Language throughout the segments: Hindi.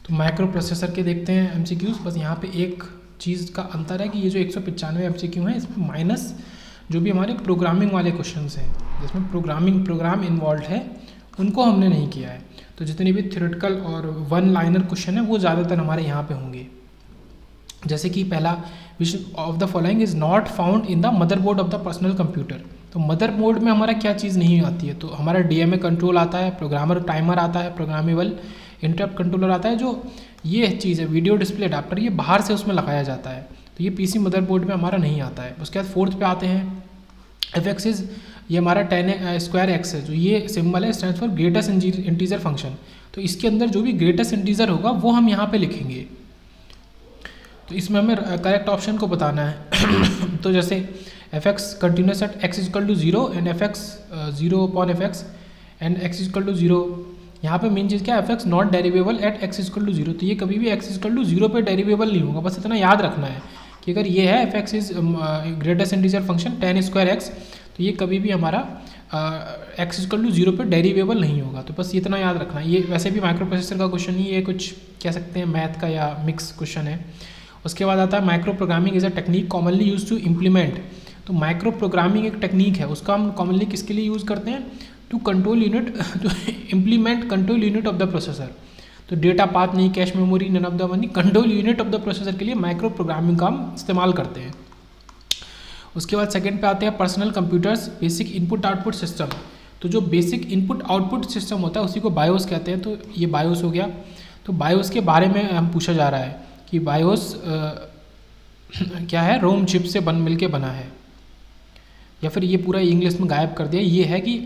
तो माइक्रो प्रोसेसर के देखते हैं एमसीक्यूज़। बस यहाँ पे एक चीज़ का अंतर है कि ये जो 195 एमसीक्यू हैं इसमें माइनस जो भी हमारे प्रोग्रामिंग वाले क्वेश्चंस हैं जिसमें प्रोग्राम इन्वॉल्व है उनको हमने नहीं किया है। तो जितने भी थ्योरेटिकल और वन लाइनर क्वेश्चन है वो ज़्यादातर हमारे यहाँ पे होंगे। जैसे कि पहला, विच of the following is not found in the motherboard of the personal computer. तो मदरबोर्ड में हमारा क्या चीज़ नहीं आती है, तो हमारा डीएमए कंट्रोल आता है, प्रोग्रामर टाइमर आता है, प्रोग्रामेबल इंटरप्ट कंट्रोलर आता है। जो ये चीज़ है वीडियो डिस्प्ले अडाप्टर, ये बाहर से उसमें लगाया जाता है, तो ये पीसी मदरबोर्ड में हमारा नहीं आता है। उसके बाद फोर्थ पे आते हैं एफ एक्स, ये हमारा 10 स्क्वायर एक्स है, जो ये सिंबल है stand for greatest integer function. तो इसके अंदर जो भी ग्रेटेस्ट इंटीजर होगा वो हम यहाँ पे लिखेंगे। तो इसमें हमें करेक्ट ऑप्शन को बताना है। तो जैसे F X continuous at X equal to 0 and F X 0 upon F X and X equal to 0। यहाँ पे मेन चीज़ क्या है, F X not derivable at X equal to 0। तो ये कभी भी एक्स इजकल टू 0 पे डेरिवेबल नहीं होगा। बस इतना याद रखना है कि अगर ये है F x is greatest integer function 10 square x, तो ये कभी भी हमारा एक्स इजकल टू 0 पे डेरिवेबल नहीं होगा। तो बस इतना याद रखना है। ये वैसे भी माइक्रो प्रोसेसर का क्वेश्चन नहीं, ये कुछ कह सकते हैं मैथ का या मिक्स क्वेश्चन है। उसके बाद आता है micro programming is a technique commonly use to implement. तो माइक्रो प्रोग्रामिंग एक टेक्निक है, उसका हम कॉमनली किसके लिए यूज़ करते हैं, to control unit, to implement control unit of the processor. तो डेटा पाथ नहीं, cache memory, none of the one, control unit of the processor के लिए माइक्रो प्रोग्रामिंग का हम इस्तेमाल करते हैं। उसके बाद सेकंड पे आते हैं personal computers basic input output system. तो जो बेसिक इनपुट आउटपुट सिस्टम होता है उसी को बायोस कहते हैं। तो ये बायोस हो गया। तो बायोस के बारे में हम पूछा जा रहा है कि बायोस क्या है, रोम चिप से मिल के बना है, या फिर ये पूरा इंग्लिश में गायब कर दिया। ये है कि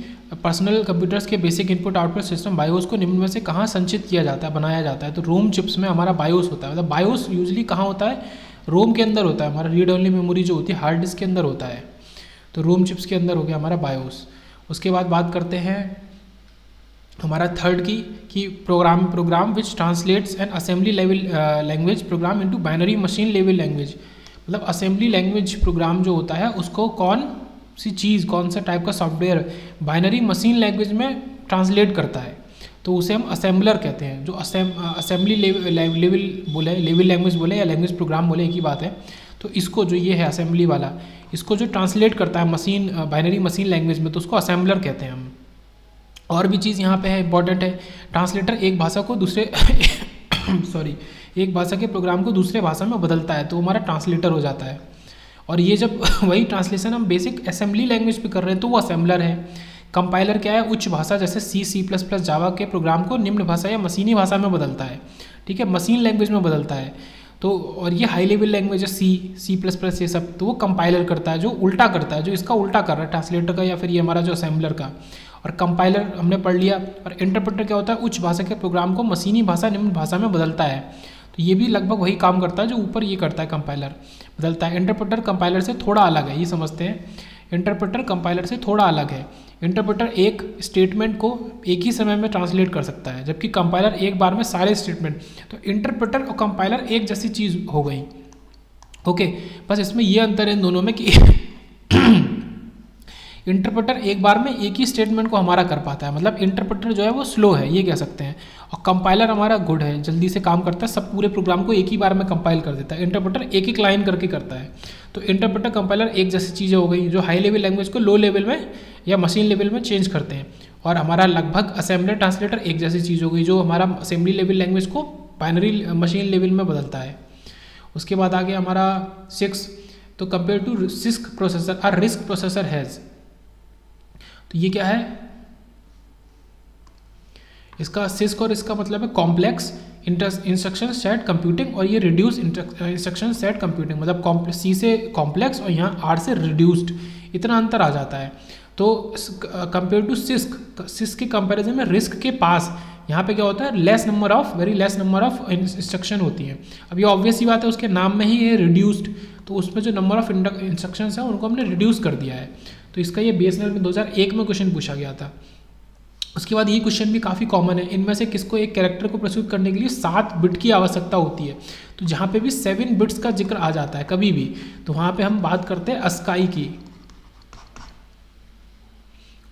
पर्सनल कंप्यूटर्स के basic input output system BIOS को निम्न में से कहाँ संचित किया जाता है, बनाया जाता है। तो रोम चिप्स में हमारा बायोस होता है। मतलब बायोस यूजली कहाँ होता है, रोम के अंदर होता है। हमारा रीड ओनली मेमोरी जो होती है हार्ड डिस्क के अंदर होता है। तो रोम चिप्स के अंदर हो गया हमारा बायोस। उसके बाद बात करते हैं हमारा थर्ड की कि program which translates an assembly level language program into binary machine level language. मतलब असेंबली लैंग्वेज प्रोग्राम जो होता है उसको कौन सी चीज़, कौन सा टाइप का सॉफ्टवेयर बाइनरी मशीन लैंग्वेज में ट्रांसलेट करता है, तो उसे हम असेंबलर कहते हैं। जो असेंबली लेवल बोले, लेवल लैंग्वेज बोले या लैंग्वेज प्रोग्राम बोले, एक ही बात है। तो इसको जो ये है असेंबली वाला, इसको जो ट्रांसलेट करता है मशीन बाइनरी मशीन लैंग्वेज में, तो उसको असेंबलर कहते हैं हम। और भी चीज़ यहाँ पे है इंपॉर्टेंट है, ट्रांसलेटर एक भाषा को दूसरे एक भाषा के प्रोग्राम को दूसरे भाषा में बदलता है, तो हमारा ट्रांसलेटर हो जाता है। और ये जब वही ट्रांसलेशन हम बेसिक असेंबली लैंग्वेज पे कर रहे हैं तो वो असेंबलर है। कंपाइलर क्या है, उच्च भाषा जैसे C++ जावा के प्रोग्राम को निम्न भाषा या मशीनी भाषा में बदलता है, ठीक है, मशीन लैंग्वेज में बदलता है। तो और ये हाई लेवल लैंग्वेज है C++ ये सब, तो वो कंपाइलर करता है, जो उल्टा करता है, जो इसका उल्टा कर रहा है ट्रांसलेटर का या फिर ये हमारा जो असेंबलर का। और कंपाइलर हमने पढ़ लिया। और इंटरप्रेटर क्या होता है, उच्च भाषा के प्रोग्राम को मशीनी भाषा निम्न भाषा में बदलता है। तो ये भी लगभग वही काम करता है जो ऊपर ये करता है, कंपाइलर बदलता है। इंटरप्रेटर कंपाइलर से थोड़ा अलग है, ये समझते हैं। इंटरप्रेटर कंपाइलर से थोड़ा अलग है। इंटरप्रेटर एक स्टेटमेंट को एक ही समय में ट्रांसलेट कर सकता है, जबकि कंपाइलर एक बार में सारे स्टेटमेंट। तो इंटरप्रेटर और कंपाइलर एक जैसी चीज़ हो गई। ओके, बस इसमें ये अंतर है इन दोनों में कि इंटरप्रेटर एक बार में एक ही स्टेटमेंट को हमारा कर पाता है, मतलब इंटरप्रेटर जो है वो स्लो है, ये कह सकते हैं। और कंपाइलर हमारा गुड है, जल्दी से काम करता है, सब पूरे प्रोग्राम को एक ही बार में कंपाइल कर देता है। इंटरप्रेटर एक एक लाइन करके करता है। तो इंटरप्रेटर कंपाइलर एक जैसी चीज़ें हो गई, जो हाई लेवल लैंग्वेज को लो लेवल में या मशीन लेवल में चेंज करते हैं। और हमारा लगभग असेंबलर ट्रांसलेटर एक जैसी चीज़ हो गई, जो हमारा असेंबली लेवल लैंग्वेज को बाइनरी मशीन लेवल में बदलता है। उसके बाद आ गया हमारा 6, तो कंपेयर टू सिस्क प्रोसेसर और रिस्क प्रोसेसर हैज़। तो ये क्या है, इसका सिस्क और इसका मतलब है कॉम्प्लेक्स इंस्ट्रक्शन सेट कंप्यूटिंग, और ये रिड्यूस इंस्ट्रक्शन सेट कंप्यूटिंग। मतलब सी से कॉम्प्लेक्स और यहाँ आर से रिड्यूस्ड, इतना अंतर आ जाता है। तो कंपेयर टू सिस्क के कंपैरिजन में रिस्क के पास यहाँ पे क्या होता है, very less number of instruction होती है। अब ये ऑब्वियस ही बात है, उसके नाम में ही है रिड्यूस्ड, तो उसमें जो नंबर ऑफ इंस्ट्रक्शंस है उनको हमने रिड्यूस कर दिया है। तो इसका ये बीएसएनएल में 2001 में क्वेश्चन पूछा गया था। उसके बाद ये क्वेश्चन भी काफ़ी कॉमन है, इनमें से किसको एक कैरेक्टर को प्रस्तुत करने के लिए 7 बिट की आवश्यकता होती है। तो जहाँ पे भी 7 बिट्स का जिक्र आ जाता है कभी भी, तो वहाँ पे हम बात करते हैं अस्काई की।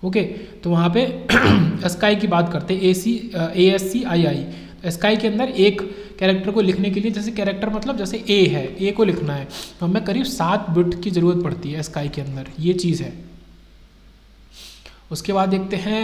ओके, तो वहाँ पे अस्काई की बात करते हैं, ASCII। स्काई के अंदर एक कैरेक्टर को लिखने के लिए, जैसे कैरेक्टर मतलब जैसे ए है, ए को लिखना है तो हमें करीब 7 बिट की ज़रूरत पड़ती है स्काई के अंदर, ये चीज़ है। उसके बाद देखते हैं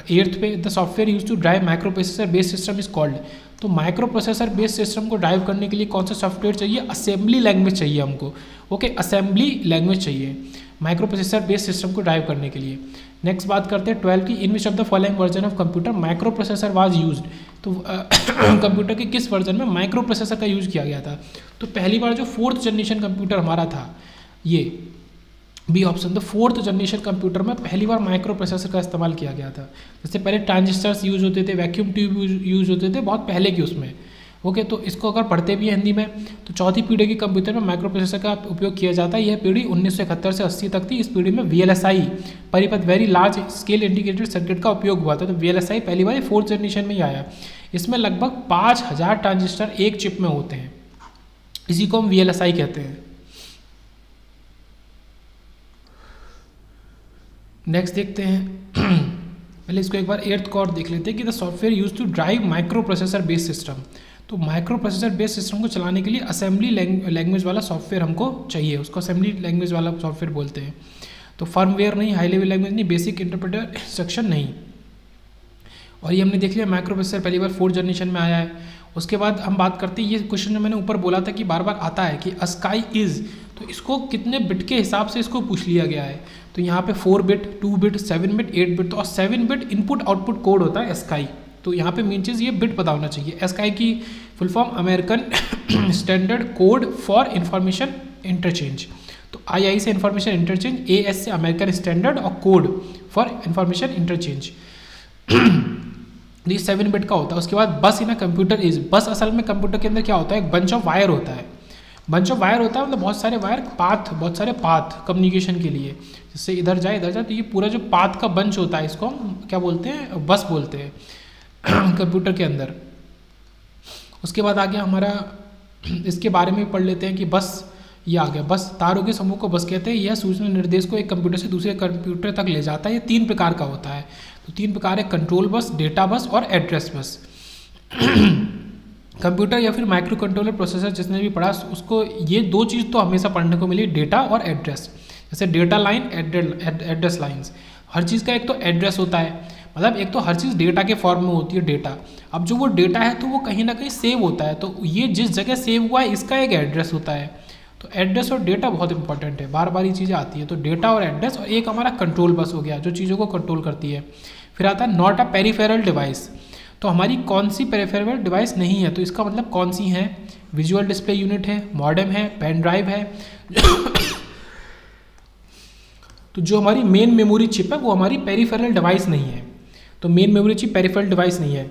8th पे, the software use to drive micro processor based system is called. तो माइक्रो प्रोसेसर बेस्ड सिस्टम को ड्राइव करने के लिए कौन सा सॉफ्टवेयर चाहिए? असेंबली लैंग्वेज चाहिए हमको। ओके, असेंबली लैंग्वेज चाहिए माइक्रो प्रोसेसर बेस्ड सिस्टम को ड्राइव करने के लिए। नेक्स्ट बात करते हैं 12 की, in which of the following version of computer microprocessor was used. तो कंप्यूटर के किस वर्जन में माइक्रो प्रोसेसर का यूज़ किया गया था? तो पहली बार जो 4th जनरेशन कंप्यूटर हमारा था, ये B option, the 4th generation computer में पहली बार माइक्रो प्रोसेसर का इस्तेमाल किया गया था। जैसे पहले ट्रांजिस्टर्स यूज होते थे, वैक्यूम ट्यूब यूज होते थे बहुत पहले की उसमें। ओके, तो इसको अगर पढ़ते भी हैं हिंदी में, तो 4थी पीढ़ी के कंप्यूटर में माइक्रो प्रोसेसर का उपयोग किया जाता है। यह पीढ़ी 1971 से 80 तक थी। इस पीढ़ी में VLSI परिपथ, very large scale integrated circuit का उपयोग हुआ था। तो VLSI पहली बार 4th जनरेशन में ही आया। इसमें लगभग 5000 ट्रांजिस्टर एक चिप में होते हैं, इसी को हम VLSI कहते हैं। नेक्स्ट देखते हैं पहले इसको एक बार 8th को और देख लेते हैं कि the software use to drive micro processor based system. तो माइक्रो प्रोसेसर बेस्ड सिस्टम को चलाने के लिए असेंबली लैंग्वेज वाला सॉफ्टवेयर हमको चाहिए, उसको असेंबली लैंग्वेज वाला सॉफ्टवेयर बोलते हैं। तो फर्मवेयर नहीं, हाई लेवल लैंग्वेज नहीं, बेसिक इंटरप्रेटर इंस्ट्रक्शन नहीं। और ये हमने देख लिया माइक्रो प्रोसेसर पहली बार 4th जनरेशन में आया है। उसके बाद हम बात करते हैं, ये क्वेश्चन जो मैंने ऊपर बोला था कि बार बार आता है कि स्काई इज, तो इसको कितने बिट के हिसाब से इसको पूछ लिया गया है। तो यहाँ पे 4 बिट, 2 बिट, 7 बिट, 8 बिट, तो और 7 बिट इनपुट आउटपुट कोड होता है स्काई। तो यहाँ पे मेन चीज़ ये बिट पता होना चाहिए। स्काई की full form American standard code for information interchange. तो आई से इंफॉर्मेशन इंटरचेंज, AS से अमेरिकन स्टैंडर्ड और कोड फॉर इंफॉर्मेशन इंटरचेंज। ये 7 बिट का होता है। उसके बाद बस इन अ कंप्यूटर इज, बस असल में कंप्यूटर के अंदर क्या होता है? एक बंच ऑफ वायर होता है। बंच ऑफ वायर होता है मतलब बहुत सारे वायर, पाथ, बहुत सारे पाथ कम्युनिकेशन के लिए, जैसे इधर जाए इधर जाए। तो ये पूरा जो पाथ का बंच होता है, इसको हम क्या बोलते हैं? बस बोलते हैं कंप्यूटर के अंदर। उसके बाद आ गया हमारा, इसके बारे में पढ़ लेते हैं कि बस, ये आ गया बस, तारों के समूह को बस कहते हैं। यह सूचना निर्देश को एक कंप्यूटर से दूसरे कंप्यूटर तक ले जाता है। ये 3 प्रकार का होता है। तो 3 प्रकार है, कंट्रोल बस, डेटा बस और एड्रेस बस। कंप्यूटर या फिर माइक्रो कंट्रोलर प्रोसेसर जिसने भी पढ़ा उसको ये 2 चीज़ तो हमेशा पढ़ने को मिली, डेटा और एड्रेस। जैसे डेटा लाइन, एड्रेस लाइन्स। हर चीज़ का एक तो एड्रेस होता है, मतलब एक तो हर चीज़ डेटा के फॉर्म में होती है डेटा। अब जो वो डेटा है तो वो कहीं ना कहीं सेव होता है, तो ये जिस जगह सेव हुआ है इसका एक एड्रेस होता है। तो एड्रेस और डेटा बहुत इंपॉर्टेंट है, बार बार ये चीज़ें आती है। तो डेटा और एड्रेस, और एक हमारा कंट्रोल बस हो गया जो चीज़ों को कंट्रोल करती है। फिर आता है नॉट अ पेरिफेरल डिवाइस। तो हमारी कौन सी पेरिफेरल डिवाइस नहीं है? तो इसका मतलब कौन सी है? विजुअल डिस्प्ले यूनिट है, मॉडेम है, पेन ड्राइव है। तो जो हमारी मेन मेमोरी चिप है वो हमारी पेरिफेरल डिवाइस नहीं है। तो main memory chip peripheral device नहीं है।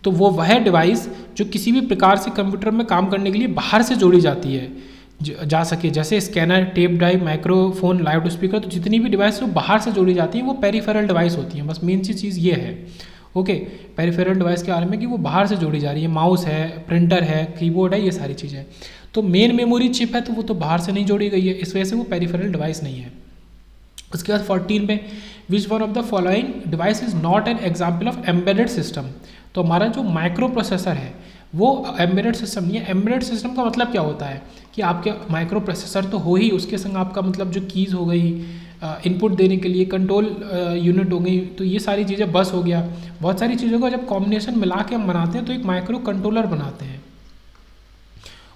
तो वो वह डिवाइस जो किसी भी प्रकार से कंप्यूटर में काम करने के लिए बाहर से जोड़ी जाती है, जा सके, जैसे scanner, tape drive, microphone, loud speaker. तो जितनी भी डिवाइस जो बाहर से जोड़ी जाती हैं वो पेरिफेरल डिवाइस होती हैं। बस मेन चीज़ ये है। ओके, पेरिफेरल डिवाइस के बारे में कि वो बाहर से जोड़ी जा रही है, माउस है, प्रिंटर है, कीबोर्ड है, ये सारी चीज़ें। तो मेन मेमोरी चिप है तो वो तो बाहर से नहीं जोड़ी गई है, इस वजह से वो पेरिफेरल डिवाइस नहीं है। उसके बाद 14 में, विच one of the following device is not an example of embedded system. तो हमारा जो माइक्रो प्रोसेसर है वो एम्बेडेड सिस्टम नहीं है। एम्बेडेड सिस्टम का मतलब क्या होता है कि आपके माइक्रो प्रोसेसर तो हो ही, उसके संग आपका मतलब जो कीज़ हो गई, इनपुट देने के लिए कंट्रोल यूनिट हो गई, तो ये सारी चीज़ें, बस हो गया। बहुत सारी चीज़ों का जब कॉम्बिनेशन मिला के हम बनाते हैं तो एक माइक्रो कंट्रोलर बनाते हैं।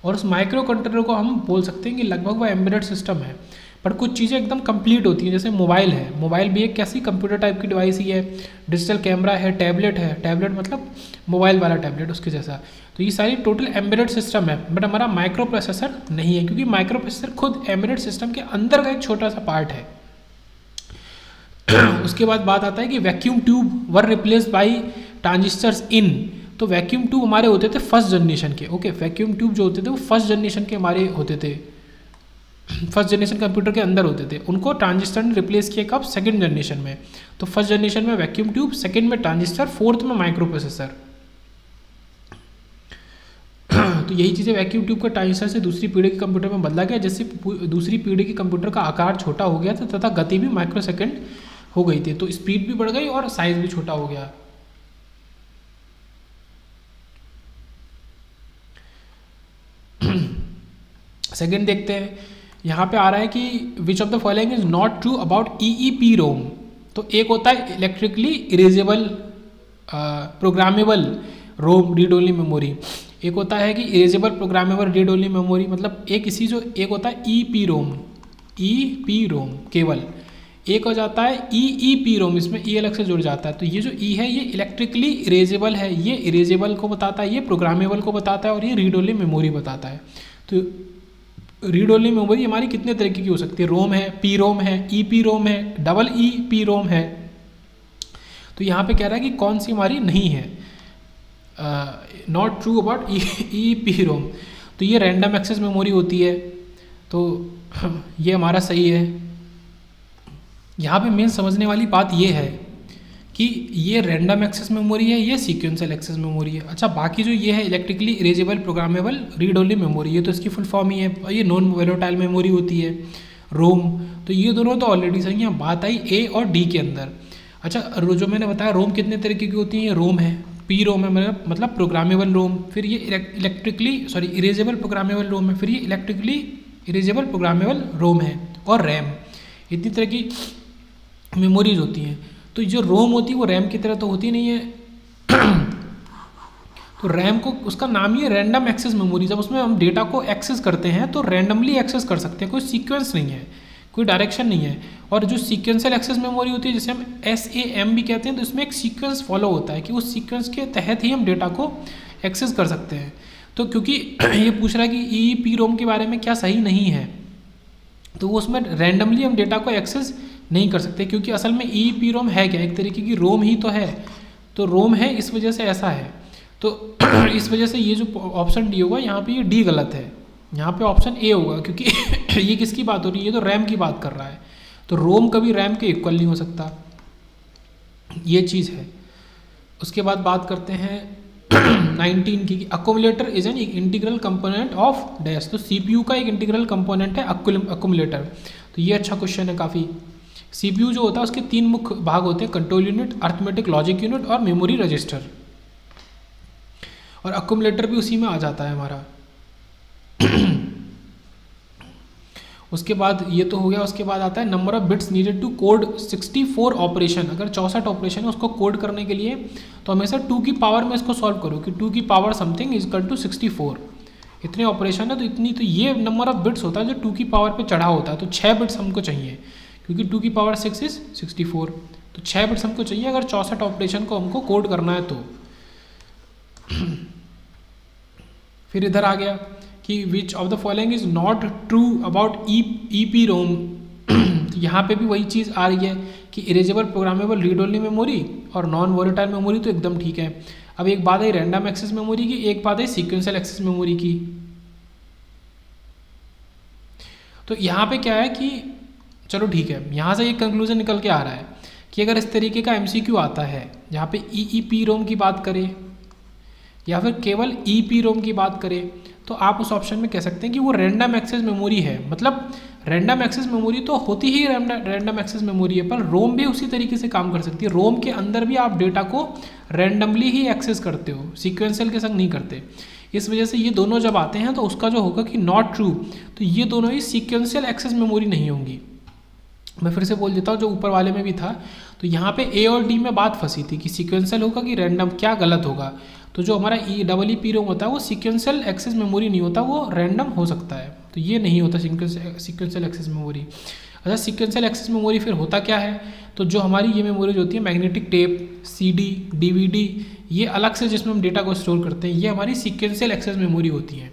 और उस माइक्रो कंट्रोलर को हम बोल सकते हैं कि लगभग वह एम्बेडेड सिस्टम है। पर कुछ चीज़ें एकदम कंप्लीट होती हैं, जैसे मोबाइल है। मोबाइल भी एक कैसी कंप्यूटर टाइप की डिवाइस ही है। डिजिटल कैमरा है, टैबलेट है, टैबलेट मतलब मोबाइल वाला टैबलेट उसके जैसा। तो ये सारी टोटल एम्बेडेड सिस्टम है, बट हमारा माइक्रो प्रोसेसर नहीं है, क्योंकि माइक्रो प्रोसेसर खुद एम्बेडेड सिस्टम के अंदर का एक छोटा सा पार्ट है। उसके बाद बात आता है कि vacuum tube were replaced by transistors in. तो वैक्यूम ट्यूब हमारे होते थे फर्स्ट जनरेशन के। ओके, वैक्यूम ट्यूब जो होते थे वो फर्स्ट जनरेशन के हमारे होते थे, फर्स्ट जनरेशन कंप्यूटर के अंदर होते थे। उनको ट्रांजिस्टर ने रिप्लेस किया कब? सेकंड जनरेशन में। तो फर्स्ट जनरेशन में वैक्यूम ट्यूब, सेकंड में ट्रांजिस्टर, फोर्थ में माइक्रो प्रोसेसर। तो यही चीज़ें वैक्यूम ट्यूब का ट्रांजिस्टर से दूसरी पीढ़ी के कंप्यूटर में बदला गया, जिससे दूसरी पीढ़ी के कंप्यूटर का आकार छोटा हो गया था तथा गति भी माइक्रो सेकेंड हो गई थी। तो स्पीड भी बढ़ गई और साइज भी छोटा हो गया। सेकेंड देखते हैं, यहाँ पे आ रहा है कि which of the following is not true about EEPROM। तो एक होता है इलेक्ट्रिकली इरेजेबल प्रोग्रामेबल रोम रीड ओनली मेमोरी, एक होता है कि erasable programmable read only memory, मतलब एक होता है EEPROM केवल, एक हो जाता है EEPROM, इसमें E अलग से जुड़ जाता है। तो ये जो E है ये इलेक्ट्रिकली इरेजेबल है, ये इरेजेबल को बताता है, ये प्रोग्रामेबल को बताता है, और ये रीड ओनली मेमोरी बताता है। तो रीड ओनली मेमोरी हमारी कितने तरीके की हो सकती है, रोम है, PROM है, EPROM है, EEPROM है। तो यहाँ पे कह रहा है कि कौन सी हमारी नहीं है, नॉट ट्रू अबाउट EEPROM। तो ये रैंडम एक्सेस मेमोरी होती है, तो ये हमारा सही है। यहाँ पे मेन समझने वाली बात ये है कि ये रैंडम एक्सेस मेमोरी है, ये सीक्वेंशियल एक्सेस मेमोरी है। अच्छा, बाकी जो ये है electrically erasable programmable read only memory, ये तो इसकी फुल फॉर्म ही है। ये नॉन वोलेटाइल मेमोरी होती है, रोम। तो ये दोनों तो ऑलरेडी सही है, बात आई A और D के अंदर। अच्छा, जो मैंने बताया रोम कितने तरीके की होती है, ये रोम है, PROM है मतलब प्रोग्रामेबल रोम, फिर ये इरेजेबल प्रोग्रामेबल रोम है, फिर ये इलेक्ट्रिकली इरेजेबल प्रोग्रामेबल रोम है, और रैम। इतनी तरह की मेमोरीज होती हैं। तो जो रोम होती है वो रैम की तरह तो होती नहीं है। तो रैम को, उसका नाम ही है रैंडम एक्सेस मेमोरी। जब उसमें हम डेटा को एक्सेस करते हैं तो रैंडमली एक्सेस कर सकते हैं, कोई सीक्वेंस नहीं है, कोई डायरेक्शन नहीं है। और जो सीक्वेंशियल एक्सेस मेमोरी होती है, जिसे हम SAM भी कहते हैं, तो इसमें एक सीक्वेंस फॉलो होता है कि उस सीक्वेंस के तहत ही हम डेटा को एक्सेस कर सकते हैं। तो क्योंकि ये पूछ रहा है कि EEPROM के बारे में क्या सही नहीं है, तो वो उसमें रैंडमली हम डेटा को एक्सेस नहीं कर सकते, क्योंकि असल में EEPROM है क्या, एक तरीके की रोम ही तो है। तो रोम है, इस वजह से ऐसा है। तो इस वजह से ये जो ऑप्शन डी होगा यहाँ पे, ये डी गलत है, यहाँ पे ऑप्शन ए होगा, क्योंकि ये किसकी बात हो रही है, ये तो रैम की बात कर रहा है। तो रोम कभी रैम के इक्वल नहीं हो सकता, ये चीज़ है। उसके बाद बात करते हैं 19 की, accumulator is an integral component of dash. तो CPU का एक इंटीग्रल कंपोनेंट है अक्यूमुलेटर। तो ये अच्छा क्वेश्चन है काफ़ी। CPU जो होता है उसके 3 मुख्य भाग होते हैं, control unit, arithmetic logic unit और मेमोरी रजिस्टर। और अक्यूमुलेटर भी उसी में आ जाता है हमारा। उसके बाद ये तो हो गया। उसके बाद आता है number of bits needed to code 64 operation. अगर 64 ऑपरेशन है उसको कोड करने के लिए, तो हमेशा 2 की पावर में इसको सॉल्व करो कि 2 की power something is equal to 64। इतने ऑपरेशन है तो इतनी, तो ये नंबर ऑफ बिट्स होता है जो 2 की पावर पे चढ़ा होता है। तो 6 बिट्स हमको चाहिए, क्योंकि 2 की पावर 6 इज 64। तो 6 बिट्स हमको चाहिए अगर 64 ऑपरेशन को हमको कोड करना है तो। फिर इधर आ गया कि which of the following is not true about EEPROM। यहाँ पे भी वही चीज़ आ रही है कि erasable programmable read only memory और नॉन वोलेटाइल मेमोरी, तो एकदम ठीक है। अब एक बात है रैंडम एक्सेस मेमोरी की, एक बात है सीक्वेंशियल एक्सेस मेमोरी की। तो यहाँ पे क्या है कि चलो ठीक है, यहाँ से एक कंक्लूजन निकल के आ रहा है कि अगर इस तरीके का MCQ आता है जहाँ पे EEPROM की बात करें या फिर केवल EEPROM की बात करें, तो आप उस ऑप्शन में कह सकते हैं कि वो रैंडम एक्सेस मेमोरी है। मतलब रैंडम एक्सेस मेमोरी तो होती ही रैंडम एक्सेस मेमोरी है, पर रोम भी उसी तरीके से काम कर सकती है। रोम के अंदर भी आप डेटा को रैंडमली ही एक्सेस करते हो, सीक्वेंशियल के संग नहीं करते। इस वजह से ये दोनों जब आते हैं तो उसका जो होगा कि नॉट ट्रू, तो ये दोनों ही सीक्वेंशियल एक्सेस मेमोरी नहीं होंगी। मैं फिर से बोल देता हूँ, जो ऊपर वाले में भी था, तो यहाँ पे A और D में बात फंसी थी कि सीक्वेंशियल होगा कि रैंडम, क्या गलत होगा। तो जो हमारा EEPROM होता है वो सीक्वेंशियल एक्सेस मेमोरी नहीं होता, वो रैंडम हो सकता है। तो ये नहीं होता सीक्वेंशियल एक्सेस मेमोरी। अच्छा, सीक्वेंशियल एक्सेस मेमोरी फिर होता क्या है, तो जो हमारी ये मेमोरी होती है मैग्नेटिक टेप, CD, DVD, ये अलग से जिसमें हम डेटा को स्टोर करते हैं, ये हमारी सीक्वेंशियल एक्सेस मेमोरी होती है।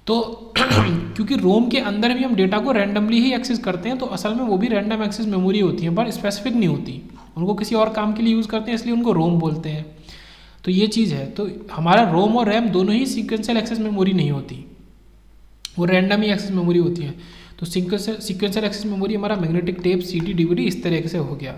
तो क्योंकि रोम के अंदर भी हम डेटा को रैंडमली ही एक्सेस करते हैं, तो असल में वो भी रैंडम एक्सेस मेमोरी होती है, पर स्पेसिफिक नहीं होती, उनको किसी और काम के लिए यूज़ करते हैं, इसलिए उनको रोम बोलते हैं। तो ये चीज़ है। तो हमारा रोम और रैम दोनों ही सीक्वेंशियल एक्सेस मेमोरी नहीं होती, वो रैंडम ही एक्सेस मेमोरी होती है। तो सीक्वेंशियल एक्सेस मेमोरी हमारा मैग्नेटिक टेप, CD, DVD इस तरीके से हो गया।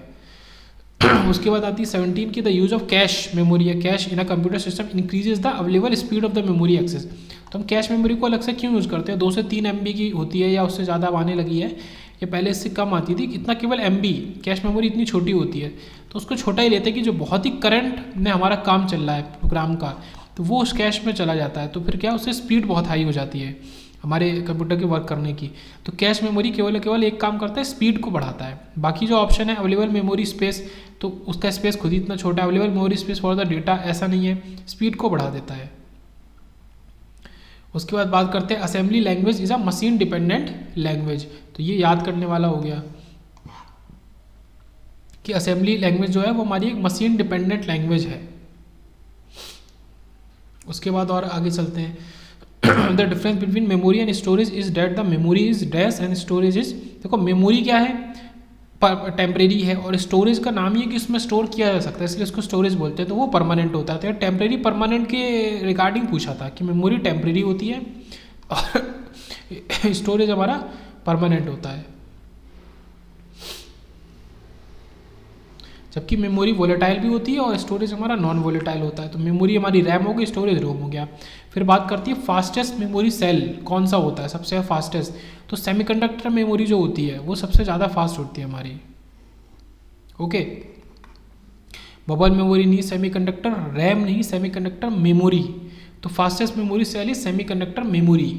उसके बाद आती है 17 की, the use of cache memory या cache in a computer system increases the available speed of the memory access. तो हम कैश मेमोरी को अलग से क्यों यूज़ करते हैं, 2 से 3 MB की होती है या उससे ज़्यादा आने लगी है, ये पहले इससे कम आती थी, इतना केवल MB कैश मेमोरी इतनी छोटी होती है, तो उसको छोटा ही लेते हैं कि जो बहुत ही करंट में हमारा काम चल रहा है प्रोग्राम का, तो वो उस कैश में चला जाता है, तो फिर क्या उससे स्पीड बहुत हाई हो जाती है हमारे कंप्यूटर के वर्क करने की। तो कैश मेमोरी केवल एक काम करता है, स्पीड को बढ़ाता है। बाकी जो ऑप्शन है अवेलेबल मेमोरी स्पेस, तो उसका स्पेस खुद ही इतना छोटा है। Available memory space for the data ऐसा नहीं है, स्पीड को बढ़ा देता है। उसके बाद बात करते हैं assembly language is a machine dependent language. तो ये याद करने वाला हो गया कि असेंबली लैंग्वेज जो है वो हमारी एक मशीन डिपेंडेंट लैंग्वेज है। उसके बाद और आगे चलते हैं, the difference between memory and storage is that the memory is dash and storage is, देखो मेमोरी क्या है, टेम्परेरी है, और स्टोरेज का नाम ही है कि उसमें स्टोर किया जा सकता है, इसलिए उसको स्टोरेज बोलते हैं। तो वो परमानेंट होता है। तो टेम्परेरी परमानेंट के रिगार्डिंग पूछा था कि मेमोरी टेम्परेरी होती है और स्टोरेज हमारा परमानेंट होता है। जबकि मेमोरी वोलेटाइल भी होती है और स्टोरेज हमारा नॉन वोलेटाइल होता है। तो मेमोरी हमारी रैम हो गई, स्टोरेज रोम हो गया। फिर बात करती है फास्टेस्ट मेमोरी सेल कौन सा होता है, सबसे फास्टेस्ट। तो सेमीकंडक्टर मेमोरी जो होती है वो सबसे ज़्यादा फास्ट होती है हमारी। ओके, बबल मेमोरी नहीं, सेमीकंडक्टर रैम नहीं, सेमीकंडक्टर मेमोरी। तो fastest memory cell is semiconductor memory.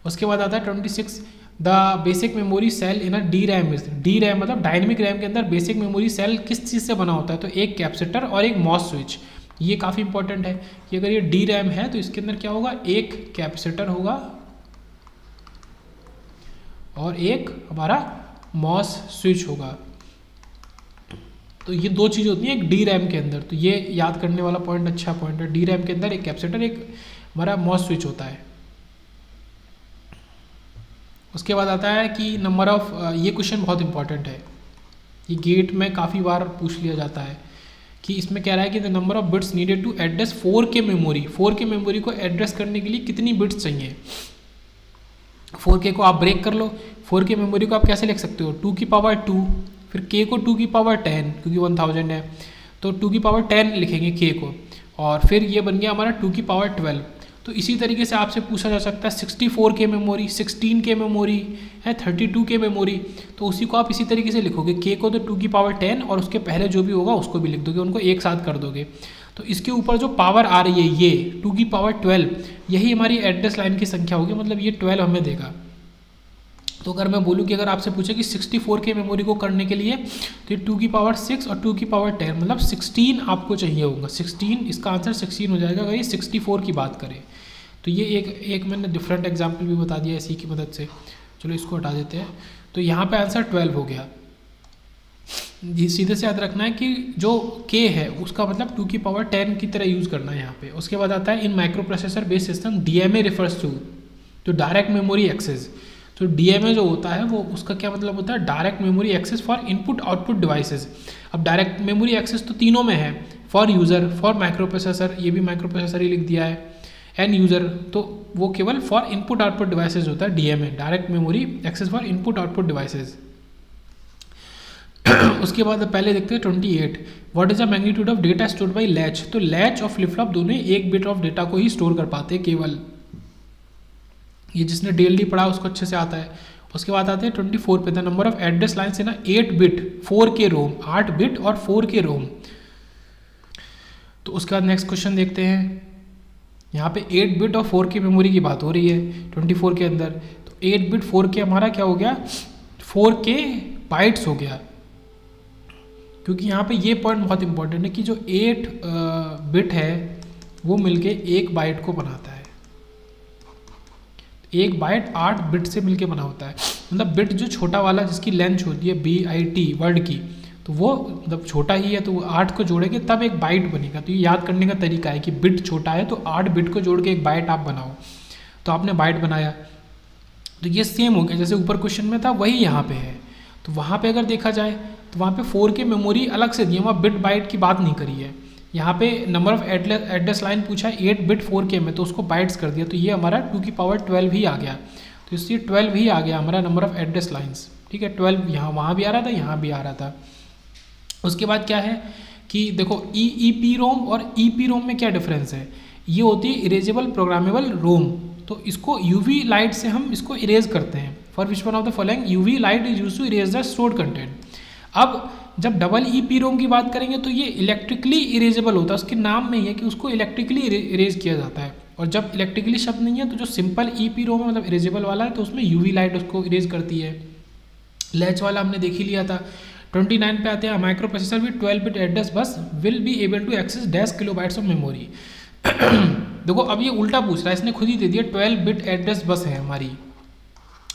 उसके बाद आता है 26, the basic memory cell in a D RAM is, D RAM मतलब डायनेमिक रैम के अंदर बेसिक मेमोरी सेल किस चीज़ से बना होता है, तो एक कैपेसिटर और एक मॉस स्विच। ये काफ़ी इंपॉर्टेंट है कि अगर ये डी रैम है तो इसके अंदर क्या होगा, एक कैपेसिटर होगा और एक हमारा मॉस स्विच होगा। तो ये दो चीज़ होती हैं एक डी रैम के अंदर। तो ये याद करने वाला पॉइंट, अच्छा पॉइंट है। डी रैम के अंदर एक कैपेसिटर, एक हमारा मॉस स्विच होता है। उसके बाद आता है कि नंबर ऑफ, ये क्वेश्चन बहुत इंपॉर्टेंट है, ये गेट में काफ़ी बार पूछ लिया जाता है कि इसमें कह रहा है कि the number of bits needed to address 4K memory, 4K memory को एड्रेस करने के लिए कितनी बिट्स चाहिए। 4K को आप ब्रेक कर लो, 4K मेमोरी को आप कैसे लिख सकते हो, 2 की पावर 2, फिर K को 2 की पावर 10 क्योंकि 1000 है, तो 2 की पावर 10 लिखेंगे K को, और फिर ये बन गया हमारा 2 की पावर 12। तो इसी तरीके से आपसे पूछा जा सकता है 64K मेमोरी, 16K मेमोरी है, 32K मेमोरी। तो उसी को आप इसी तरीके से लिखोगे, K को तो 2 की पावर 10 और उसके पहले जो भी होगा उसको भी लिख दोगे, उनको एक साथ कर दोगे। तो इसके ऊपर जो पावर आ रही है ये 2 की पावर 12, यही हमारी एड्रेस लाइन की संख्या होगी, मतलब ये 12 हमें देगा। तो अगर मैं बोलूँ कि अगर आपसे पूछे कि 64K मेमोरी को करने के लिए तो ये 2 की पावर 6 और 2 की पावर 10 मतलब 16 आपको चाहिए होगा। 16, इसका आंसर 16 हो जाएगा अगर ये 64 की बात करें। तो ये एक मैंने डिफरेंट एग्जाम्पल भी बता दिया इसी की मदद से। चलो इसको हटा देते हैं। तो यहाँ पे आंसर 12 हो गया। सीधे से याद रखना है कि जो K है उसका मतलब 2 की पावर 10 की तरह यूज़ करना है यहाँ पे। उसके बाद आता है in micro processor based system DMA refers to direct memory access. तो DMA जो होता है वो उसका क्या मतलब होता है, direct memory access for input output devices. अब डायरेक्ट मेमोरी एक्सेस तो तीनों में है, for user, for micro processor, ये भी माइक्रो प्रोसेसर ही लिख दिया है, एंड यूज़र, तो वो केवल फॉर इनपुट आउटपुट डिवाइसेस होता है DMA, direct memory access for input output devices. उसके बाद पहले देखते हैं 28, what is the magnitude of data stored by latch. तो लैच और फ्लिप फ्लॉप दोनों एक बिट ऑफ डेटा को ही स्टोर कर पाते हैं केवल। ये जिसने डेली पढ़ा उसको अच्छे से आता है। उसके बाद आते हैं 24 पे, the number of address lines in 8 bit 4K ROM, 8 bit और 4K रोम। तो उसके बाद नेक्स्ट क्वेश्चन देखते हैं। यहाँ पे 8 बिट और 4K मेमोरी की बात हो रही है 24 के अंदर। तो 8 बिट 4K हमारा क्या हो गया, 4K बाइट्स हो गया, क्योंकि यहाँ पे ये पॉइंट बहुत इंपॉर्टेंट है कि जो 8 बिट है वो मिलके 1 बाइट को बनाता है। 1 बाइट 8 बिट से मिलके बना होता है, मतलब बिट जो छोटा वाला जिसकी लेंथ होती है BIT वर्ड की, तो वो मतलब छोटा ही है, तो 8 को जोड़ेंगे तब एक बाइट बनेगा। तो ये याद करने का तरीका है कि बिट छोटा है तो 8 बिट को जोड़ के एक बाइट आप बनाओ। तो आपने बाइट बनाया, तो ये सेम हो गया जैसे ऊपर क्वेश्चन में था वही यहाँ पे है। तो वहाँ पे अगर देखा जाए तो वहाँ पे 4K मेमोरी अलग से दी है, वहाँ बिट बाइट की बात नहीं करी है। यहाँ पे नंबर ऑफ एड्रेस लाइन पूछा है 8 बिट 4K में, तो उसको बाइट्स कर दिया, तो ये हमारा 2 की पावर 12 ही आ गया। तो इसलिए 12 ही आ गया हमारा नंबर ऑफ एड्रेस लाइन्स, ठीक है। 12 यहाँ वहाँ भी आ रहा था, यहाँ भी आ रहा था। उसके बाद क्या है कि देखो EEPROM और EPROM में क्या डिफरेंस है। ये होती है इरेजेबल प्रोग्रामेबल रोम, तो इसको UV लाइट से हम इसको इरेज करते हैं। For which one of the following UV light is used to erase the stored content. अब जब डबल EEPROM की बात करेंगे तो ये इलेक्ट्रिकली इरेजेबल होता है, उसके नाम में ही है कि उसको इलेक्ट्रिकली इरेज किया जाता है। और जब इलेक्ट्रिकली शब्द नहीं है तो जो सिंपल ई रोम है मतलब इरेजेबल वाला है तो उसमें यूवी लाइट उसको इरेज करती है। लैच वाला हमने देख ही लिया था। 29 पे आते हैं, micro processor with 12 bit address bus will be able to access dash kilobytes of memory. देखो अब ये उल्टा पूछ रहा है, इसने खुद ही दे दिया 12 बिट एड्रेस बस है हमारी,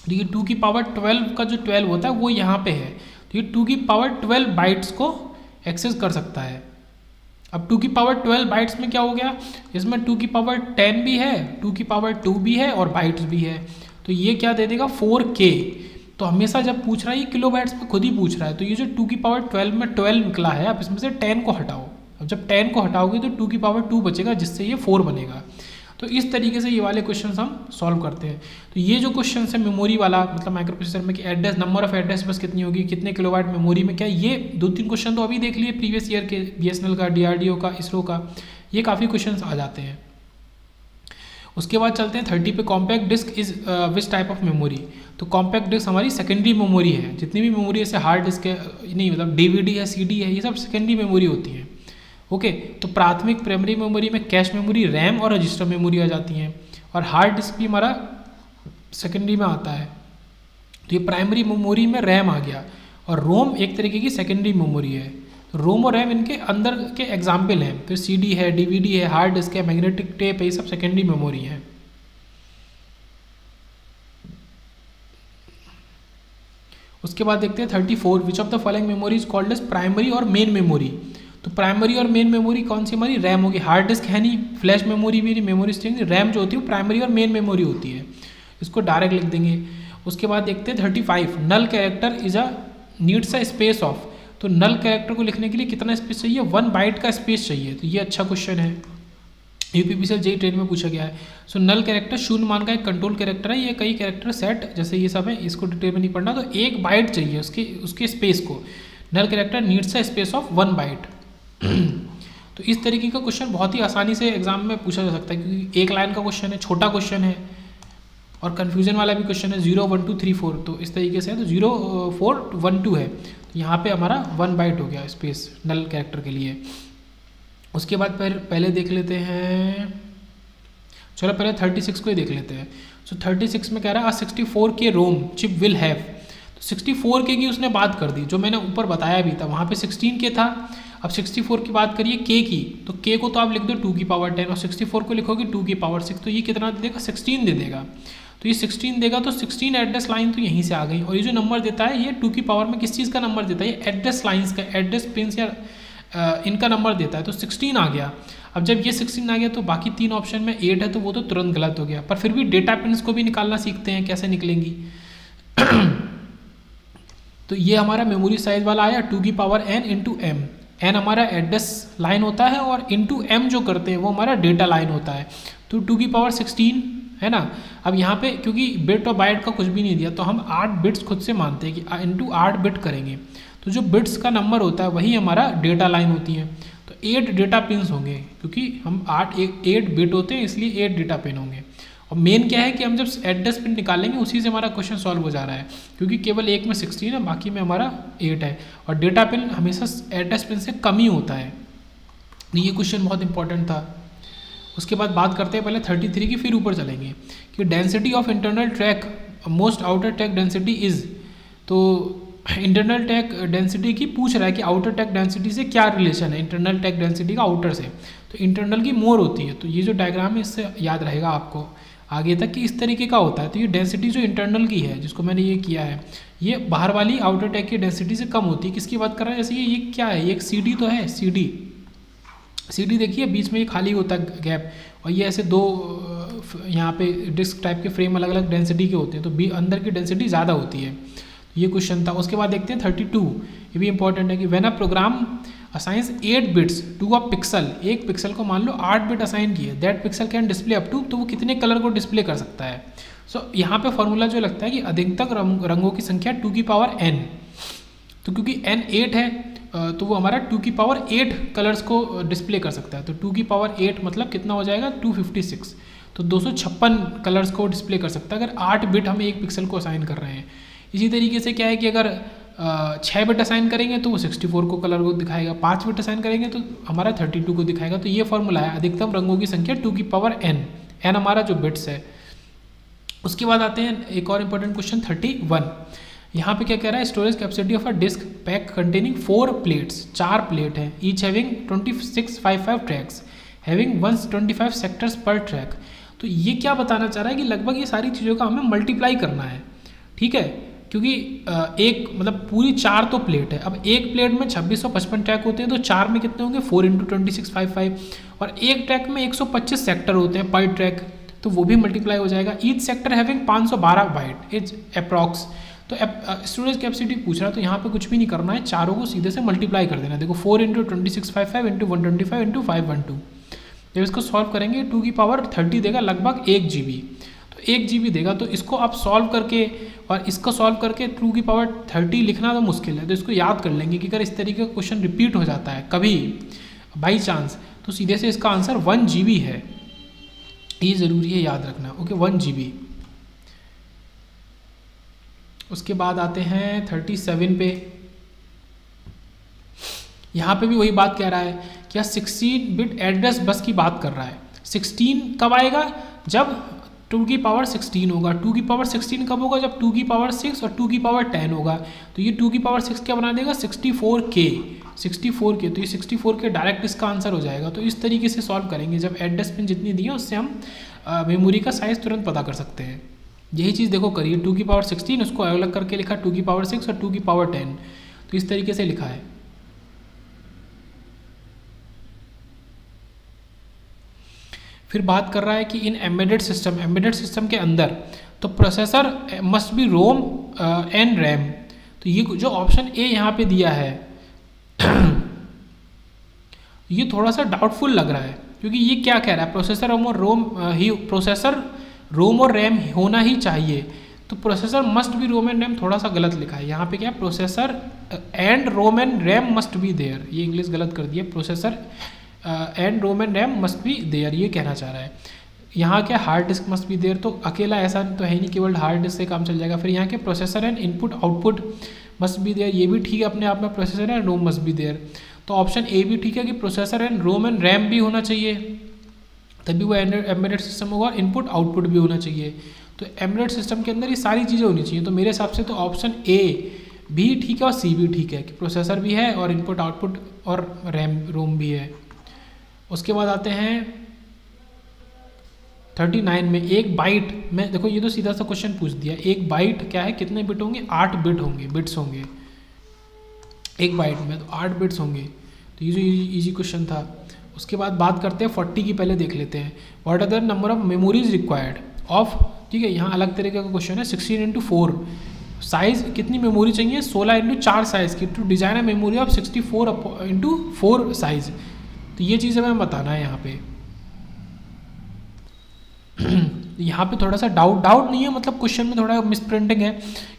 तो ये 2 की पावर 12 का जो 12 होता है वो यहाँ पे है, तो ये 2 की पावर 12 बाइट्स को एक्सेस कर सकता है। अब 2 की पावर 12 बाइट्स में क्या हो गया, इसमें 2 की पावर 10 भी है, 2 की पावर 2 भी है और बाइट्स भी है, तो ये क्या दे देगा 4K। तो हमेशा जब पूछ रहा है ये किलो बाइट्स में खुद ही पूछ रहा है, तो ये जो 2 की पावर 12 में 12 निकला है, आप इसमें से 10 को हटाओ, अब जब 10 को हटाओगे तो 2 की पावर 2 बचेगा जिससे ये 4 बनेगा। तो इस तरीके से ये वाले क्वेश्चंस हम सॉल्व करते हैं। तो ये जो क्वेश्चन है मेमोरी वाला मतलब माइक्रो प्रोसेसर में कि address number of address bus कितनी होगी, कितने किलोवाट मेमोरी में क्या, ये 2-3 क्वेश्चन तो अभी देख लिए प्रीवियस ईयर के, BSNL का, DRDO का, इसरो का, ये काफ़ी क्वेश्चन आ जाते हैं। उसके बाद चलते हैं 30 पे, compact disc is which type of memory. तो कॉम्पैक्ट डिस्क हमारी सेकेंडरी मेमोरी है, जितनी भी मेमोरी जैसे हार्ड डिस्क है, नहीं मतलब DVD है, CD है, ये सब सेकेंडरी मेमोरी होती है। ओके, तो प्राथमिक प्राइमरी मेमोरी में कैश मेमोरी, रैम और रजिस्टर मेमोरी आ जाती हैं, और हार्ड डिस्क भी हमारा सेकेंडरी में आता है। तो ये प्राइमरी मेमोरी में रैम आ गया, और रोम एक तरीके की सेकेंडरी मेमोरी है। रोम और रैम इनके अंदर के एग्जाम्पल हैं, फिर CD है, DVD है, हार्ड डिस्क है, मैग्नेटिक टेप है, ये सब सेकेंडरी मेमोरी है। उसके बाद देखते हैं 34, which of the following memory is called as primary और मेन मेमोरी। तो प्राइमरी और मेन मेमोरी कौन सी हमारी, रैम होगी, हार्ड डिस्क है नहीं, फ्लैश मेमोरी भी नहीं, मेमोरी स्टिक, रैम जो होती है वो प्राइमरी और मेन मेमोरी होती है, इसको डायरेक्ट लिख देंगे। उसके बाद देखते हैं 35, null character is a needs a space of. तो नल कैरेक्टर को लिखने के लिए कितना स्पेस चाहिए, 1 बाइट का स्पेस चाहिए, तो ये अच्छा क्वेश्चन है, UPPCL JEE ट्रेन में पूछा गया है। सो नल कैरेक्टर शून्य मान का एक कंट्रोल कैरेक्टर है, ये कई कैरेक्टर सेट जैसे ये सब है, इसको डिटेल में नहीं पढ़ना, तो 1 बाइट चाहिए उसके स्पेस को, null character needs a space of 1 byte. तो इस तरीके का क्वेश्चन बहुत ही आसानी से एग्जाम में पूछा जा सकता है, क्योंकि एक लाइन का क्वेश्चन है, छोटा क्वेश्चन है, और कन्फ्यूजन वाला भी क्वेश्चन है, 0 1 2 3 4, तो इस तरीके से है, तो 0 4 1 2 है, तो यहाँ पे हमारा 1 बाइट हो गया स्पेस नल कैरेक्टर के लिए। उसके बाद पहले देख लेते हैं, चलो पहले 36 को ही देख लेते हैं। सो 36 में कह रहा है 64K ROM chip will have, तो 64K की उसने बात कर दी, जो मैंने ऊपर बताया भी था, वहाँ पे 16K था, अब 64 की बात करिए K की, तो K को तो आप लिख दो 2 की पावर 10, और 64 को लिखोगे 2 की पावर 6, तो ये कितना दे देगा, 16 दे देगा। तो ये 16 देगा, तो 16 एड्रेस लाइन तो यहीं से आ गई, और ये जो नंबर देता है ये 2 की पावर में किस चीज़ का नंबर देता है, ये एड्रेस लाइन्स का, एड्रेस पिन्स या इनका नंबर देता है, तो 16 आ गया। अब जब ये 16 आ गया तो बाकी 3 ऑप्शन में 8 है, तो वो तो तुरंत गलत हो गया, पर फिर भी डेटा पिन्स को भी निकालना सीखते हैं, कैसे निकलेंगी। तो ये हमारा मेमोरी साइज वाला आया 2 की power n into M, n हमारा एड्रेस लाइन होता है, और इंटू m जो करते हैं वो हमारा डेटा लाइन होता है, तो 2 की पावर 16 है ना। अब यहाँ पे क्योंकि बिट और बाइट का कुछ भी नहीं दिया, तो हम 8 बिट्स खुद से मानते हैं कि इंटू 8 बिट करेंगे, तो जो बिट्स का नंबर होता है वही हमारा डेटा लाइन होती है, तो 8 डेटा पिन्स होंगे, क्योंकि हम 8 बिट होते हैं इसलिए 8 डेटा पिन होंगे। और मेन क्या है कि हम जब एड्रेस पिन निकालेंगे उसी से हमारा क्वेश्चन सॉल्व हो जा रहा है, क्योंकि केवल एक में 16 है, बाकी में हमारा 8 है, और डेटा पिन हमेशा एड्रेस पिन से कम ही होता है। ये क्वेश्चन बहुत इंपॉर्टेंट था। उसके बाद बात करते हैं पहले 33 की, फिर ऊपर चलेंगे कि density of internal track most outer track density is. तो इंटरनल ट्रैक डेंसिटी की पूछ रहा है कि आउटर ट्रैक डेंसिटी से क्या रिलेशन है, इंटरनल ट्रैक डेंसिटी का आउटर से, तो इंटरनल की मोर होती है। तो ये जो डायग्राम है इससे याद रहेगा आपको आगे तक कि इस तरीके का होता है। तो ये डेंसिटी जो इंटरनल की है, जिसको मैंने ये किया है, ये बाहर वाली आउटर ट्रैक की डेंसिटी से कम होती है। किसकी बात कर रहा है, जैसे ये क्या है, ये एक CD तो है, CD देखिए बीच में ये खाली होता है गैप, और ये ऐसे 2 यहाँ पे डिस्क टाइप के फ्रेम अलग अलग डेंसिटी के होते हैं, तो अंदर की डेंसिटी ज़्यादा होती है। ये क्वेश्चन था। उसके बाद देखते हैं 32, ये भी इंपॉर्टेंट है कि when a program assigns 8 bits to a pixel, एक पिक्सल को मान लो 8 बिट असाइन किए, that pixel can display up to, तो वो कितने कलर को डिस्प्ले कर सकता है। सो यहाँ पे फॉर्मूला जो लगता है कि अधिकतम रंगों की संख्या 2 की पावर n, तो क्योंकि n 8 है तो वो हमारा 2 की पावर 8 कलर्स को डिस्प्ले कर सकता है। तो 2 की पावर 8 मतलब कितना हो जाएगा, 256, तो 256 कलर्स को डिस्प्ले कर सकता है अगर 8 बिट हम एक पिक्सल को असाइन कर रहे हैं। इसी तरीके से क्या है कि अगर 6 बिट असाइन करेंगे तो वो 64 को कलर को दिखाएगा, 5 बिट असाइन करेंगे तो हमारा 32 को दिखाएगा। तो ये फॉर्मूला है अधिकतम रंगों की संख्या 2 की पावर n, n हमारा जो बिट्स है। उसके बाद आते हैं एक और इम्पोर्टेंट क्वेश्चन 31। यहाँ पे क्या कह रहा है, storage capacity of a disk pack containing 4 plates, 4 plate है, each having 2655 tracks having 125 sectors per track. तो ये क्या बताना चाह रहा है कि लगभग ये सारी चीज़ों का हमें मल्टीप्लाई करना है, ठीक है, क्योंकि एक मतलब पूरी 4 तो प्लेट है। अब एक प्लेट में 2655 ट्रैक होते हैं, तो 4 में कितने होंगे 4 × 2655, और एक ट्रैक में 125 सेक्टर होते हैं पर ट्रैक, तो वो भी मल्टीप्लाई हो जाएगा। Each sector having 512 byte is approx. तो स्टोरेज कैपेसिटी पूछ रहा है, तो यहाँ पे कुछ भी नहीं करना है, चारों को सीधे से मल्टीप्लाई कर देना। देखो 4 × 2655 × 125 × 512, जब इसको सॉल्व करेंगे 2 की पावर 30 देगा, लगभग 1 GB। तो 1 GB देगा, तो इसको आप सॉल्व करके और इसको सॉल्व करके 2 की पावर 30 लिखना तो मुश्किल है, तो इसको याद कर लेंगे कि अगर इस तरीके का क्वेश्चन रिपीट हो जाता है कभी बाई चांस, तो सीधे से इसका आंसर 1 GB है। ये ज़रूरी है याद रखना, ओके 1 GB। उसके बाद आते हैं 37 पे। यहाँ पे भी वही बात कह रहा है कि 16 बिट एड्रेस बस की बात कर रहा है। 16 कब आएगा, जब 2 की पावर 16 होगा। 2 की पावर 16 कब होगा, जब 2 की पावर 6 और 2 की पावर 10 होगा। तो ये 2 की पावर 6 क्या बना देगा 64K, 64K। तो ये 64K डायरेक्ट इसका आंसर हो जाएगा। तो इस तरीके से सॉल्व करेंगे, जब एड्रेस पिन जितनी दी है उससे हम मेमोरी का साइज़ तुरंत पता कर सकते हैं। यही चीज़ देखो करिए, 2 की पावर 16 उसको अलग अलग करके लिखा, 2 की पावर 6 और 2 की पावर 10, तो इस तरीके से लिखा है। फिर बात कर रहा है कि इन एम्बेडेड सिस्टम के अंदर तो processor must be ROM and RAM. तो ये जो ऑप्शन ए यहाँ पे दिया है ये थोड़ा सा डाउटफुल लग रहा है, क्योंकि ये क्या कह रहा है, प्रोसेसर रोम और रैम होना ही चाहिए। तो processor must be ROM and RAM थोड़ा सा गलत लिखा है। यहाँ पे क्या, processor and ROM and RAM must be there, ये इंग्लिश गलत कर दिया। Processor and ROM and RAM must be there, ये कहना चाह रहा है। यहाँ क्या, hard disk must be there, तो अकेला ऐसा तो है नहीं, केवल हार्ड डिस्क से काम चल जाएगा। फिर यहाँ के processor and input output must be there, ये भी ठीक है अपने आप में, processor and ROM must be there. तो ऑप्शन ए भी ठीक है कि processor and ROM and RAM भी होना चाहिए, तभी वो एम्बेडेड सिस्टम होगा। इनपुट आउटपुट भी होना चाहिए। तो एम्बेडेड सिस्टम के अंदर ये सारी चीज़ें होनी चाहिए। तो मेरे हिसाब से तो ऑप्शन ए भी ठीक है और सी भी ठीक है, कि प्रोसेसर भी है और इनपुट आउटपुट और रोम भी है। उसके बाद आते हैं 39 में। एक बाइट में, देखो ये तो सीधा सा क्वेश्चन पूछ दिया, एक बाइट क्या है, कितने बिट होंगे, 8 बिट होंगे, बिट्स होंगे एक बाइट में, तो 8 बिट्स होंगे। तो ये जो इजी क्वेश्चन था। उसके बाद बात करते हैं 40 की, पहले देख लेते हैं। What are the number of memories required of, ठीक है, यहाँ अलग तरीके का क्वेश्चन है। 16 × 4 साइज कितनी मेमोरी चाहिए, 16 × 4 साइज की, to design a memory of 64 × 4 size. तो ये चीज़ हमें बताना है यहाँ पे। यहाँ पे थोड़ा सा डाउट नहीं है, मतलब क्वेश्चन में थोड़ा मिस प्रिंटिंग है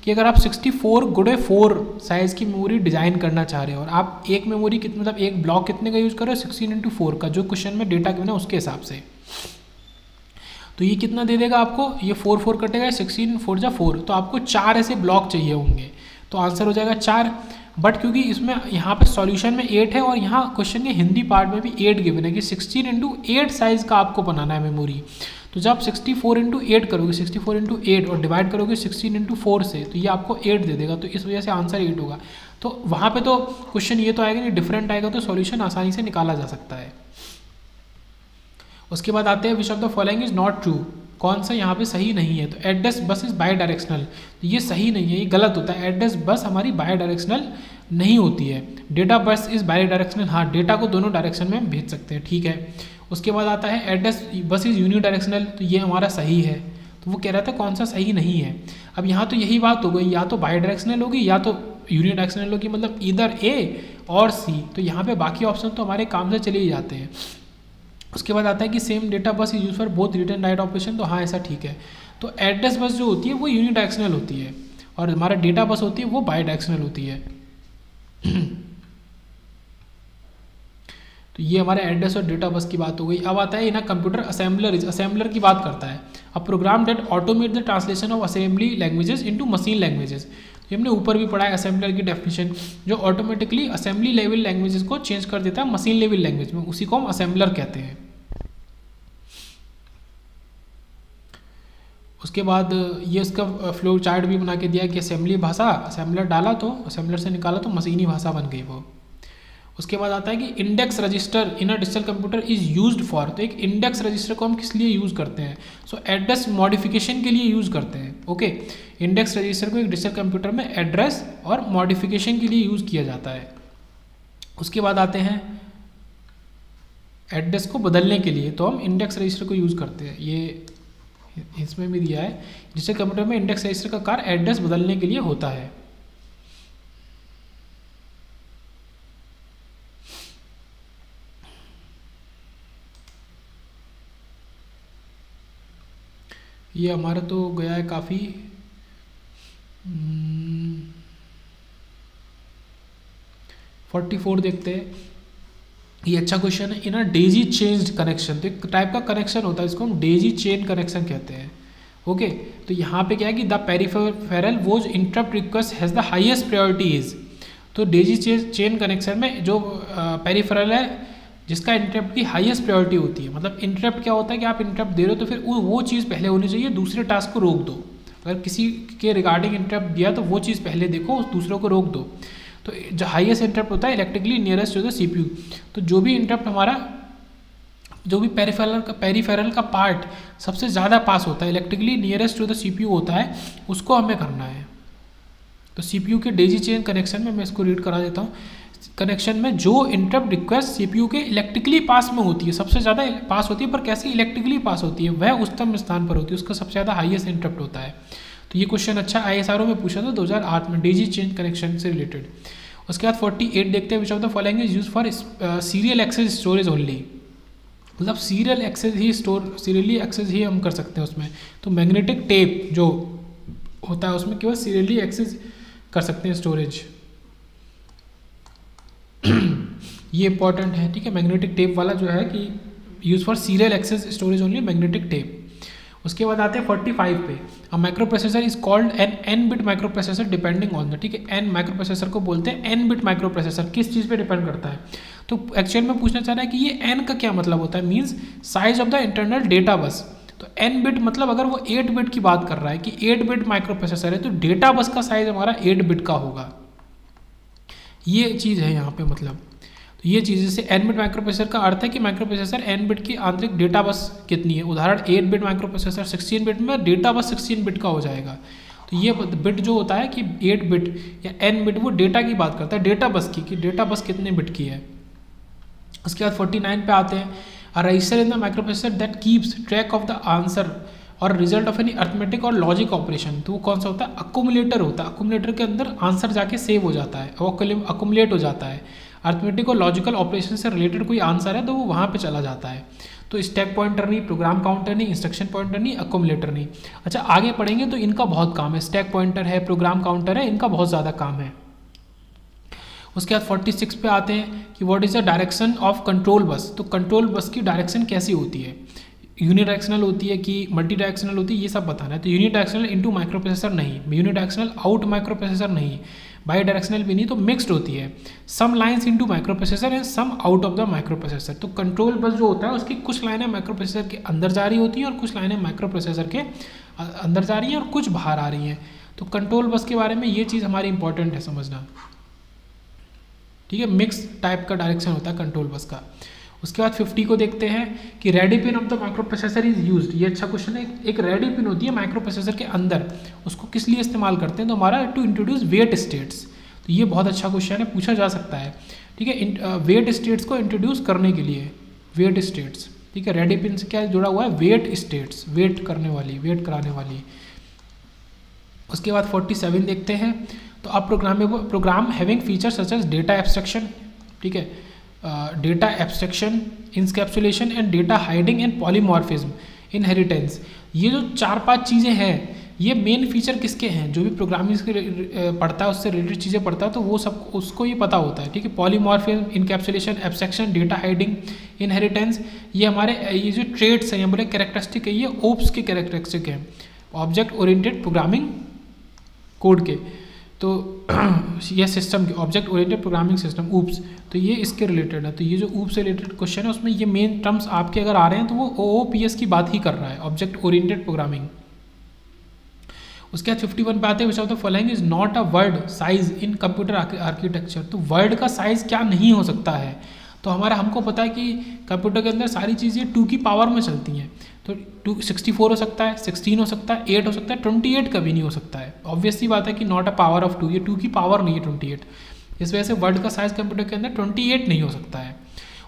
कि अगर आप 64 × 4 साइज़ की मेमोरी डिज़ाइन करना चाह रहे हो और आप एक मेमोरी कितने, मतलब एक ब्लॉक कितने का यूज़ कर रहे हो, 16 × 4 का, जो क्वेश्चन में डेटा गिवन है उसके हिसाब से। तो ये कितना दे देगा आपको, ये 4 कटेगा, 16 4 × 4, तो आपको 4 ऐसे ब्लॉक चाहिए होंगे, तो आंसर हो जाएगा 4। बट क्योंकि इसमें यहाँ पे सॉल्यूशन में 8 है और यहाँ क्वेश्चन के हिंदी पार्ट में भी 8 गिवन है कि 16 × 8 साइज़ का आपको बनाना है मेमोरी। तो जब 64 × 8 करोगे, 64 × 8 और डिवाइड करोगे 16 × 4 से, तो ये आपको 8 दे देगा, तो इस वजह से आंसर 8 होगा। तो वहाँ पे तो क्वेश्चन ये तो आएगा नहीं, डिफरेंट आएगा, तो सॉल्यूशन आसानी से निकाला जा सकता है। उसके बाद आते हैं which of the following is not true, कौन सा यहाँ पे सही नहीं है। तो address bus is by directional, तो ये सही नहीं है, ये गलत होता है। एड्रेस बस हमारी बाई डायरेक्शनल नहीं होती है। Data bus is by directional, हाँ डेटा को दोनों डायरेक्शन में भेज सकते हैं, ठीक है। उसके बाद आता है address bus is uni directional, तो ये हमारा सही है। तो वो कह रहा था कौन सा सही नहीं है। अब यहाँ तो यही बात हो गई, या तो बाई डायरेक्शनल होगी या तो यूनि डायरेक्शनल होगी, मतलब इधर ए और सी। तो यहाँ पे बाकी ऑप्शन तो हमारे काम से चले ही जाते हैं। उसके बाद आता है कि same data bus is use for both read and write operation, तो हाँ ऐसा ठीक है। तो एड्रेस बस जो होती है वो यूनि डायरेक्शनल होती है और हमारा डेटा बस होती है वो बाई डायरेक्शनल होती है। तो ये हमारे एड्रेस और डेटा बस की बात हो गई। अब आता है इन कंप्यूटर असेंबलर की बात करता है। A program that automate the translation of assembly languages into machine languages. तो हमने ऊपर भी पढ़ा है असेंबलर की डेफिनेशन, जो ऑटोमेटिकली असेंबली लेवल लैंग्वेजेस को चेंज कर देता है मशीन लेवल लैंग्वेज में, उसी को हम असेंबलर कहते हैं। उसके बाद ये इसका फ्लो चार्ट भी बना के दिया कि असेंबली भाषा, असेंबलर डाला तो असेंबलर से निकाला तो मशीनी भाषा बन गई वो। उसके बाद आता है कि index register in a digital computer is used for, तो एक इंडेक्स रजिस्टर को हम किस लिए यूज़ करते हैं, सो एड्रेस मॉडिफिकेशन के लिए यूज़ करते हैं। ओके, इंडेक्स रजिस्टर को एक डिजिटल कंप्यूटर में एड्रेस और मॉडिफिकेशन के लिए यूज़ किया जाता है। उसके बाद आते हैं एड्रेस को बदलने के लिए, तो हम इंडेक्स रजिस्टर को यूज़ करते हैं। ये इसमें भी दिया है, डिजिटल कंप्यूटर में इंडेक्स रजिस्टर का कार्य एड्रेस बदलने के लिए होता है। ये हमारा तो गया है काफ़ी। 44 देखते हैं, ये अच्छा क्वेश्चन है। इन अ डेजी चेन्ड कनेक्शन, तो एक टाइप का कनेक्शन होता है, इसको हम डेजी चेन कनेक्शन कहते हैं। ओके, तो यहाँ पे क्या है कि the peripheral whose interrupt request has the highest priority is, तो डेजी चेन कनेक्शन में जो पेरिफेरल है जिसका इंटरप्ट की हाईएस्ट प्रायोरिटी होती है, मतलब इंटरप्ट क्या होता है कि आप इंटरप्ट दे रहे हो तो फिर वो चीज़ पहले होनी चाहिए, दूसरे टास्क को रोक दो। अगर किसी के रिगार्डिंग इंटरप्ट दिया तो वो चीज़ पहले देखो, उस दूसरों को रोक दो। तो जो हाईएस्ट इंटरप्ट होता है electrically nearest to the CPU, तो जो भी इंटरप्ट हमारा जो भी पेरिफेरल का पार्ट सबसे ज़्यादा पास होता है electrically nearest to the CPU होता है, उसको हमें करना है। तो सीपीयू के डेजी चेन कनेक्शन में मैं इसको रीड करा देता हूँ। कनेक्शन में जो इंटरप्ट रिक्वेस्ट सीपीयू के इलेक्ट्रिकली पास में होती है, सबसे ज़्यादा पास होती है, पर कैसे इलेक्ट्रिकली पास होती है, वह उच्चतम स्थान पर होती है, उसका सबसे ज़्यादा हाईएस्ट इंटरप्ट होता है। तो ये क्वेश्चन अच्छा ISRO में पूछा था 2008 में, डेजी चेन कनेक्शन से रिलेटेड। उसके बाद 48 देखते हैं, which of the following is use for serial access storage only, मतलब सीरियल एक्सेस ही सीरियली एक्सेस ही हम कर सकते हैं उसमें। तो मैग्नेटिक टेप जो होता है उसमें केवल सीरियली एक्सेस कर सकते हैं स्टोरेज। ये इंपॉर्टेंट है, ठीक है। मैग्नेटिक टेप वाला जो है कि use for serial access storage only magnetic tape. उसके बाद आते हैं 45 पे, a microprocessor is called an n bit microprocessor depending on the, ठीक है। n माइक्रो प्रोसेसर को बोलते हैं n बिट माइक्रो प्रोसेसर, किस चीज़ पे डिपेंड करता है। तो एक्चुअल में पूछना चाह रहा है कि ये n का क्या मतलब होता है, means size of the internal data bus. तो n बिट मतलब अगर वो 8 बिट की बात कर रहा है कि 8 बिट माइक्रो प्रोसेसर है, तो डेटा बस का साइज हमारा 8 बिट का होगा, ये चीज़ है यहाँ पे मतलब। तो ये चीज़ जैसे n बिट माइक्रो प्रोसेसर का अर्थ है कि माइक्रो प्रोसेसर n बिट की आंतरिक डेटा बस कितनी है। उदाहरण 8 बिट माइक्रो प्रोसेसर 16 बिट में डेटा बस 16 बिट का हो जाएगा। तो ये बिट जो होता है कि 8 बिट या n बिट, वो डेटा की बात करता है, डेटा बस की, कि डेटा बस कितने बिट की है। उसके बाद 49 पे आते हैं, a register in the microprocessor that keeps track of the answer और रिजल्ट ऑफ एनी अर्थमेटिक और लॉजिक ऑपरेशन। तो वो कौन सा होता है, अक्यूमुलेटर होता है। अक्यूमुलेटर के अंदर आंसर जाके सेव हो जाता है, वो अक्यूमुलेट हो जाता है। अर्थमेटिक और लॉजिकल ऑपरेशन से रिलेटेड कोई आंसर है तो वो वहाँ पे चला जाता है। तो स्टैक पॉइंटर नहीं, प्रोग्राम काउंटर नहीं, इंस्ट्रक्शन पॉइंटर नहीं, अक्यूमुलेटर नहीं। अच्छा, आगे पढ़ेंगे तो इनका बहुत काम है, स्टैक पॉइंटर है, प्रोग्राम काउंटर है, इनका बहुत ज़्यादा काम है। उसके बाद 46 पे आते हैं कि what is the direction of control bus. तो कंट्रोल बस की डायरेक्शन कैसी होती है, यूनिडायरेक्शनल होती है कि मल्टी डायरेक्शनल होती है, ये सब बताना है। तो यूनिडायरेक्शनल इनटू माइक्रो प्रोसेसर नहीं, यूनिडायरेक्शनल आउट माइक्रो प्रोसेसर नहीं, बाई डायरेक्शनल भी नहीं, तो मिक्स्ड होती है। Some lines into microprocessor and some out of the microprocessor. तो कंट्रोल बस जो होता है उसकी कुछ लाइनें माइक्रो प्रोसेसर के अंदर जा रही होती हैं और कुछ लाइनें माइक्रो प्रोसेसर के अंदर जा रही हैं और कुछ बाहर आ रही हैं। तो कंट्रोल बस के बारे में ये चीज़ हमारी इंपॉर्टेंट है समझना, ठीक है। मिक्स टाइप का डायरेक्शन होता है कंट्रोल बस का। उसके बाद 50 को देखते हैं कि ready pin of the microprocessor is used. ये अच्छा क्वेश्चन है। एक रेडी पिन होती है माइक्रो प्रोसेसर के अंदर, उसको किस लिए इस्तेमाल करते हैं, तो हमारा टू इंट्रोड्यूस वेट स्टेट्स। तो ये बहुत अच्छा क्वेश्चन है, पूछा जा सकता है, ठीक है। वेट स्टेट्स को इंट्रोड्यूस करने के लिए, वेट स्टेट्स, ठीक है। रेडी पिन से क्या जुड़ा हुआ है, वेट स्टेट्स, वेट करने वाली, वेट कराने वाली। उसके बाद 47 देखते हैं, तो अब program having feature such as data abstraction, ठीक है, data abstraction, encapsulation and data hiding and polymorphism, inheritance. ये जो 4-5 चीज़ें हैं, ये मेन फीचर किसके हैं, जो भी प्रोग्रामिंग के पढ़ता है उससे रिलेटेड चीज़ें पढ़ता है तो वो सब उसको ये पता होता है, ठीक है। Polymorphism, encapsulation, abstraction, data hiding, inheritance, ये हमारे ये जो ट्रेड्स हैं या बोले कैरेक्टरिस्टिक है, ये ओप्स के कैरेक्टरिस्टिक हैं, ऑब्जेक्ट ओरिएंटेड प्रोग्रामिंग कोड के। तो ये सिस्टम के object oriented programming system oops, तो ये इसके रिलेटेड है। तो ये जो ऊप्स से रिलेटेड क्वेश्चन है उसमें ये मेन टर्म्स आपके अगर आ रहे हैं तो वो OOPS की बात ही कर रहा है, ऑब्जेक्ट ओरिएंटेड प्रोग्रामिंग। उसके बाद 51 पे आते हैं, which of the following is not a word size in computer architecture. तो वर्ड का साइज क्या नहीं हो सकता है, तो हमको पता है कि कंप्यूटर के अंदर सारी चीज़ें 2 की पावर में चलती हैं, तो 64 हो सकता है, 16 हो सकता है, 8 हो सकता है, 28 कभी नहीं हो सकता है। ऑब्वियसली बात है कि नॉट अ पावर ऑफ 2, ये 2 की पावर नहीं है 28, इस वजह से वर्ड का साइज कंप्यूटर के अंदर 28 नहीं हो सकता है।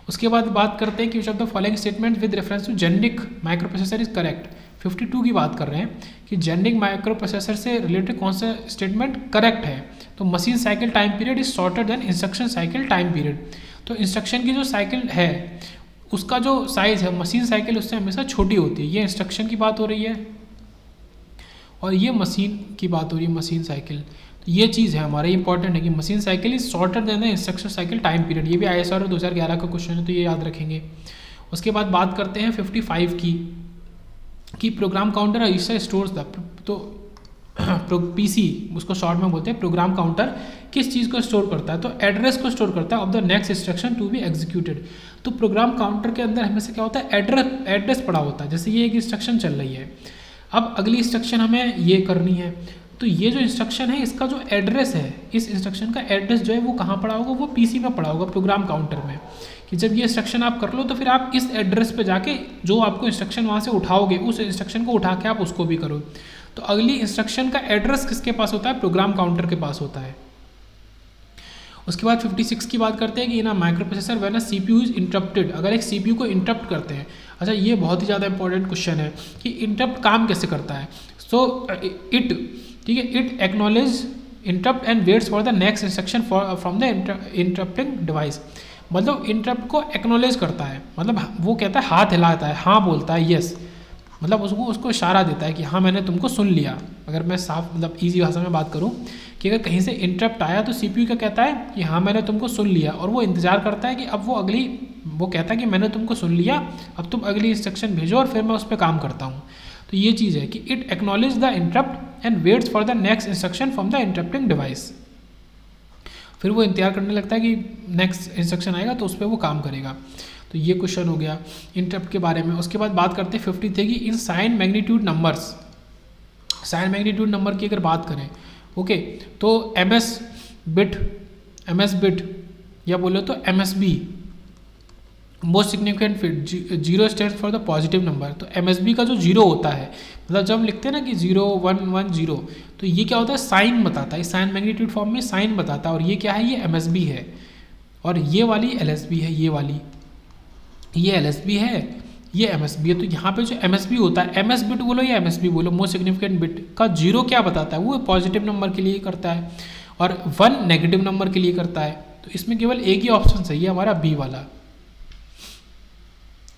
उसके बाद बात करते हैं कि which of the following statement with reference to generic microprocessor is correct. 52 की बात कर रहे हैं कि जेनेरिक माइक्रो प्रोसेसर से रिलेटेड कौन सा स्टेटमेंट करेक्ट है। तो machine cycle time period is shorter than instruction cycle time period. तो इंस्ट्रक्शन की जो साइकिल है उसका जो साइज है मशीन साइकिल उससे हमेशा छोटी होती है। ये इंस्ट्रक्शन की बात हो रही है और ये मशीन की बात हो रही है, मशीन साइकिल। तो ये चीज़ है हमारा इंपॉर्टेंट है कि machine cycle is shorter then the instruction cycle time period. ये भी ISR 2011 का क्वेश्चन है, तो ये याद रखेंगे। उसके बाद बात करते हैं 55 की program counter register stores the, तो PC उसको शॉर्ट में बोलते हैं, प्रोग्राम काउंटर किस चीज़ को स्टोर करता है, तो एड्रेस को स्टोर करता है of the next instruction to be executed. तो प्रोग्राम काउंटर के अंदर हमेशा क्या होता है, एड्रेस पड़ा होता है। जैसे ये एक इंस्ट्रक्शन चल रही है, अब अगली इंस्ट्रक्शन हमें ये करनी है, तो ये जो इंस्ट्रक्शन है इसका जो एड्रेस है, इस इंस्ट्रक्शन का एड्रेस जो है वो कहाँ पड़ा होगा, वो PC में पड़ा होगा प्रोग्राम काउंटर में। कि जब ये इंस्ट्रक्शन आप कर लो तो फिर आप इस एड्रेस पे जाके जो आपको इंस्ट्रक्शन वहाँ से उठाओगे उस इंस्ट्रक्शन को उठा के आप उसको भी करो। तो अगली इंस्ट्रक्शन का एड्रेस किसके पास होता है, प्रोग्राम काउंटर के पास होता है। उसके बाद 56 की बात करते हैं कि ना micro processor when a CPU is interrupted, अगर एक CPU को इंटरप्ट करते हैं। अच्छा, ये बहुत ही ज़्यादा इंपॉर्टेंट क्वेश्चन है कि इंटरप्ट काम कैसे करता है। सो इट, ठीक है, it acknowledge interrupt and waits for the next instruction from the interrupting device. मतलब इंटरप्ट को एक्नॉलेज करता है, मतलब वो कहता है, हाथ हिलाता है, हाँ बोलता है, यस, मतलब उसको इशारा देता है कि हाँ मैंने तुमको सुन लिया। अगर मैं साफ मतलब ईजी भाषा में बात करूँ कि अगर कहीं से इंटरप्ट आया तो CPU का कहता है कि हाँ मैंने तुमको सुन लिया, और वो इंतज़ार करता है कि अब वो कहता है कि मैंने तुमको सुन लिया, अब तुम अगली इंस्ट्रक्शन भेजो और फिर मैं उस पर काम करता हूँ। तो ये चीज़ है कि it acknowledge the interrupt and waits for the next instruction from the interrupting device. फिर वो इंतजार करने लगता है कि नेक्स्ट इंस्ट्रक्शन आएगा तो उस पर वो काम करेगा। तो ये क्वेश्चन हो गया इंटरप्ट के बारे में। उसके बाद बात करते हैं 53 की in sign magnitude numbers. Sign magnitude number की अगर बात करें, ओके, तो MS बिट या बोलो तो MSB most significant fit, 0 stand for the positive number. तो MSB का जो 0 होता है, मतलब जब हम लिखते हैं ना कि 0 1 1 0, तो ये क्या होता है, साइन बताता है, साइन मैग्नीट्यूड फॉर्म में साइन बताता है। और ये क्या है, ये MSB है, और ये वाली LSB है, ये वाली ये LSB है, ये MSB है। तो यहाँ पे जो MSB होता है, MS बिट बोलो या MSB बोलो, मोस्ट सिग्निफिकेंट बिट का 0 क्या बताता है, वो पॉजिटिव नंबर के लिए करता है और 1 नेगेटिव नंबर के लिए करता है। तो इसमें केवल एक ही ऑप्शन सही है हमारा, B वाला।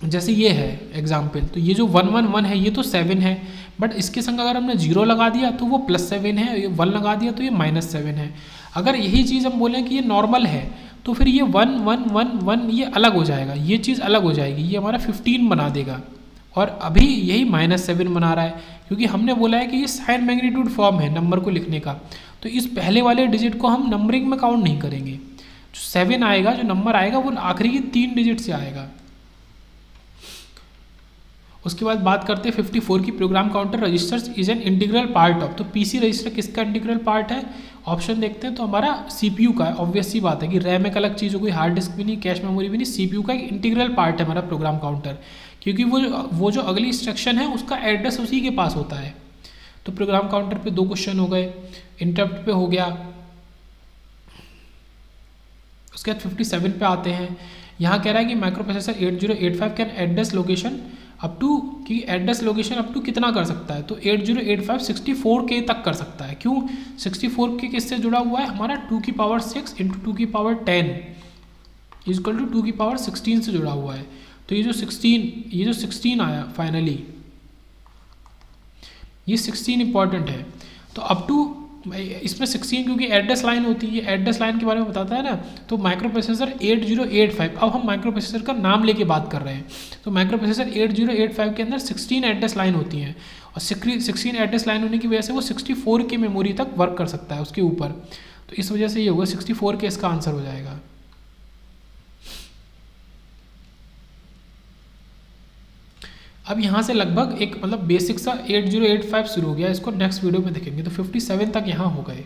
जैसे ये है एग्जाम्पल, तो ये जो 1 1 1 है ये तो 7 है, बट इसके संग अगर हमने 0 लगा दिया तो वो +7 है, ये 1 लगा दिया तो ये -7 है। अगर यही चीज़ हम बोलें कि ये नॉर्मल है तो फिर ये 1 1 1 1 ये अलग हो जाएगा, ये चीज़ अलग हो जाएगी, ये हमारा 15 बना देगा। और अभी यही -7 बना रहा है क्योंकि हमने बोला है कि ये साइन मैग्नीट्यूड फॉर्म है नंबर को लिखने का। तो इस पहले वाले डिजिट को हम नंबरिंग में काउंट नहीं करेंगे। जो 7 आएगा, जो नंबर आएगा वो आखिरी की 3 डिजिट से आएगा। उसके बाद बात करते हैं 54 की program counter registers is an integral part of. तो PC रजिस्टर किसका इंटीग्रल पार्ट है, ऑप्शन देखते हैं तो हमारा CPU का है। ऑब्वियस सी बात है कि रैम एक अलग चीज़ हो, कोई हार्ड डिस्क भी नहीं, कैश मेमोरी भी नहीं, CPU का एक इंटीग्रल पार्ट है हमारा प्रोग्राम काउंटर, क्योंकि वो जो अगली इंस्ट्रक्शन है उसका एड्रेस उसी के पास होता है। तो प्रोग्राम काउंटर पे 2 क्वेश्चन हो गए, इंटरप्ट पे हो गया। उसके बाद 57 पे आते हैं। यहाँ कह रहा है कि microprocessor 8085 can address location up to, कि एड्रेस लोकेशन अप टू कितना कर सकता है, तो 8085 64K तक कर सकता है। क्यों 64K किससे जुड़ा हुआ है, हमारा 2 की पावर 6 इंटू 2 की पावर 10 इजकल टू 2 की पावर 16 से जुड़ा हुआ है। तो ये जो 16 आया फाइनली, ये 16 इंपॉर्टेंट है। तो अप टू इसमें 16 क्योंकि एड्रेस लाइन होती है, एड्रेस लाइन के बारे में बताता है ना। तो माइक्रो प्रोसेसर 8085, अब हम माइक्रो प्रोसेसर का नाम लेके बात कर रहे हैं। तो माइक्रो प्रोसेसर 8085 के अंदर 16 एड्रेस लाइन होती हैं, और 16 एड्रेस लाइन होने की वजह से वो 64 की मेमोरी तक वर्क कर सकता है उसके ऊपर। तो इस वजह से ये होगा 64 के इसका आंसर हो जाएगा। अब यहाँ से लगभग एक मतलब बेसिक सा 8085 शुरू हो गया, इसको नेक्स्ट वीडियो में देखेंगे। तो 57 तक यहाँ हो गए।